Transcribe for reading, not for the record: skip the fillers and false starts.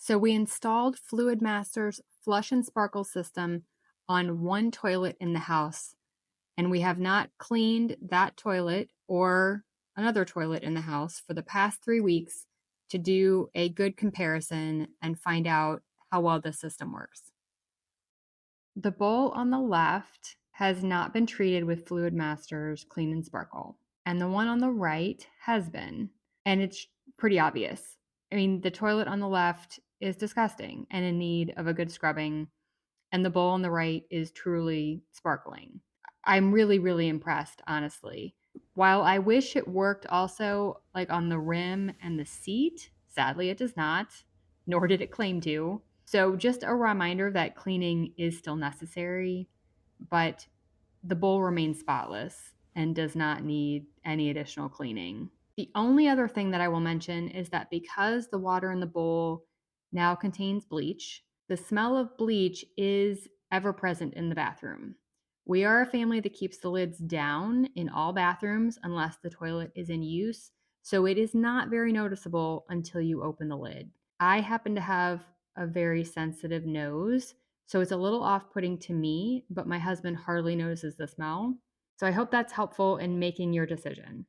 So we installed Fluid Master's flush and sparkle system on one toilet in the house, and we have not cleaned that toilet or another toilet in the house for the past 3 weeks to do a good comparison and find out how well the system works. The bowl on the left has not been treated with Fluid Masters Clean and Sparkle, and the one on the right has been. And it's pretty obvious. I mean, the toilet on the left is disgusting and in need of a good scrubbing, and the bowl on the right is truly sparkling. I'm really, really impressed, honestly. While I wish it worked also like on the rim and the seat, sadly it does not, nor did it claim to. So just a reminder that cleaning is still necessary, but the bowl remains spotless and does not need any additional cleaning. The only other thing that I will mention is that because the water in the bowl now contains bleach, the smell of bleach is ever present in the bathroom. We are a family that keeps the lids down in all bathrooms unless the toilet is in use, so it is not very noticeable until you open the lid. I happen to have a very sensitive nose, so it's a little off putting to me, but my husband hardly notices the smell. So I hope that's helpful in making your decision.